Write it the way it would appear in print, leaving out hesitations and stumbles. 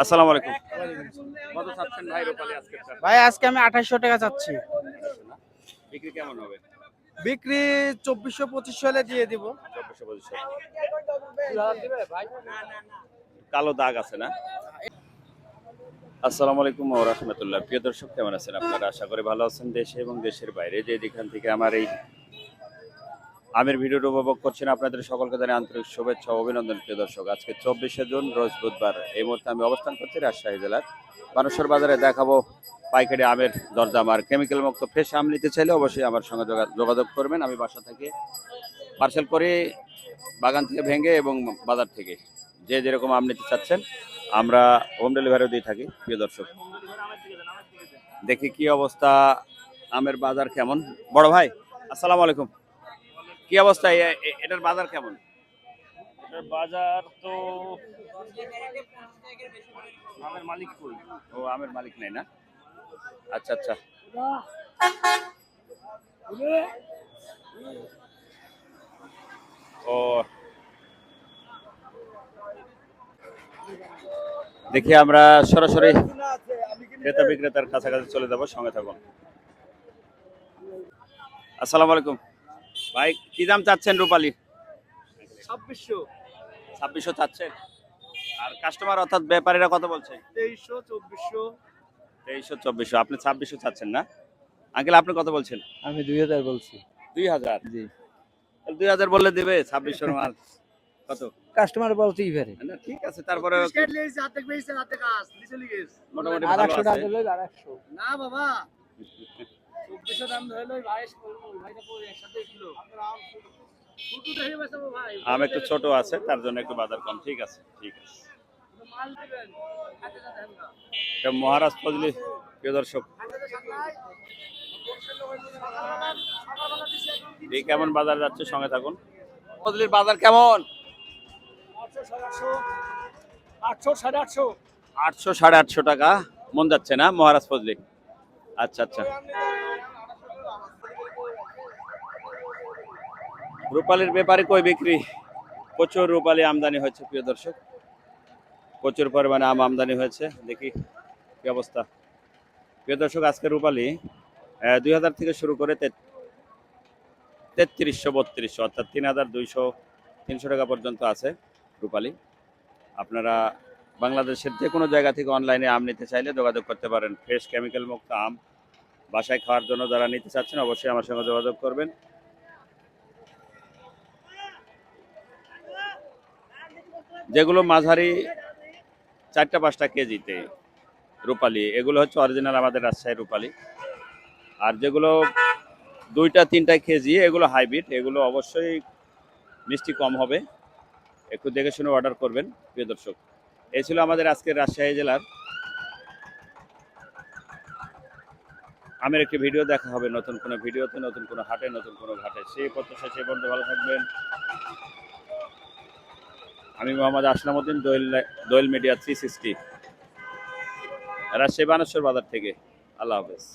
আসসালামু আলাইকুম। কত চাচ্ছেন ভাই রূপালী আজকে? ভাই আজকে আমি 2800 টাকা চাচ্ছি। বিক্রি কেমন হবে? বিক্রি 2400-2500 হলে দিয়ে দিব। 2400 কালো দাগ আছে না? আসসালামু আলাইকুম ওয়া রাহমাতুল্লাহ। প্রিয় দর্শক কেমন আছেন আপনারা? আশা করি ভালো আছেন। দেশে এবং দেশের বাইরে যে যেখান থেকে আমার এই আমের ভিডিওটা উপভোগ করছেন আপনাদের সকলকে জানাই আন্তরিক শুভেচ্ছা ও অভিনন্দন। প্রিয় দর্শক, আজকে 24শে জুন রোজ বুধবার। এই মুহূর্তে আমি অবস্থান করছি রাজশাহী জেলার বানেশ্বর বাজারে। দেখাবো পাইকারি আমের দরদাম। আর কেমিক্যাল মুক্ত ফ্রেশ আম নিতে চাইলে অবশ্যই আমার সঙ্গে যোগাযোগ করবেন। আমি বাসা থেকে পার্সেল করে বাগান থেকে ভেঙে এবং বাজার থেকে যে যেরকম আম নিতে চাচ্ছেন আমরা হোম ডেলিভারিও দিয়ে থাকি। প্রিয় দর্শক, দেখি কি অবস্থা, আমের বাজার কেমন। বড় ভাই আসসালামু আলাইকুম, কি অবস্থা? এটার বাজার কেমন? এটার বাজার তো আমের মালিক কই? ও, আমের মালিক নাই না? আচ্ছা আচ্ছা। ও, দেখি আমরা সরাসরি ক্রেতা বিক্রেতার কাছাকাছি চলে যাব, সঙ্গে থাকুন। আসসালামু আলাইকুম ভাই, কি দাম চাচ্ছেন রূপালী? 2600 চাচ্ছেন। আর কাস্টমার অর্থাৎ ব্যাপারীরা কত বলছে? 2300-2400। আপনি 2600 চাচ্ছেন না? আঙ্কেল আপনি কত বলছেন? আমি 2000 বলছি। 2000? জি। 2000 বললে দিবে 2600 মাল? কত? কাস্টমার বলতেই পারে। না ঠিক আছে, তারপরে মোটামুটি ভালো 200 টাকা আছে। দিলে 200 না বাবা, 2400 দাম ধরলে ভাই ভাইটা পরে একসাথে কিলো ছোট দেখে বেচাবো ভাই। আম একটু ছোট আছে, তার জন্য একটু বাজার কম। ঠিক আছে ঠিক আছে। মাল দিবেন হাতে দেন না। এটা মহারাজ ফজলি। প্রিয় দর্শক, এই কেমন বাজার যাচ্ছে, সঙ্গে থাকুন। ফজলির বাজার কেমন? 800-850 টাকা মন যাচ্ছে না মহারাজ ফজলি? আচ্ছা আচ্ছা। রূপালীর ব্যাপারে কই বিক্রি? প্রচুর রূপালী আমদানি হয়েছে প্রিয় দর্শক, প্রচুর পরিমাণে আম আমদানি হয়েছে। দেখি কি অবস্থা। প্রিয় দর্শক, আজকে রূপালী 2000 থেকে শুরু করে 3300-3200 অর্থাৎ 3200-300 টাকা পর্যন্ত আছে রূপালী। আপনারা বাংলাদেশের যে কোনো জায়গা থেকে অনলাইনে আম নিতে চাইলে যোগাযোগ করতে পারেন। ফ্রেশ কেমিক্যাল মুক্ত আম বাসায় খাওয়ার জন্য যারা নিতে চাচ্ছেন অবশ্যই আমার সঙ্গে যোগাযোগ করবেন। যেগুলো মাঝারি 4-5 কেজিতে রূপালী, এগুলো হচ্ছে অরিজিনাল আমাদের রাজশাহী রূপালী। আর যেগুলো 2-3 কেজি এগুলো হাইব্রিড, এগুলো অবশ্যই মিষ্টি কম হবে। একটু দেখে শুনে অর্ডার করবেন। প্রিয় দর্শক, এই ছিল আমাদের আজকের রাজশাহী জেলার আমের একটি ভিডিও। দেখা হবে নতুন কোনো ভিডিওতে, নতুন কোনো হাটে, নতুন কোনো ঘাটে। সেই প্রত্যাশা, সেই বন্ধু ভালো থাকবেন। আমি মোহাম্মদ আসলাম উদ্দিন, দোয়েল মিডিয়া 360, রাজশাহী বানেশ্বর বাজার থেকে। আল্লাহ হাফেজ।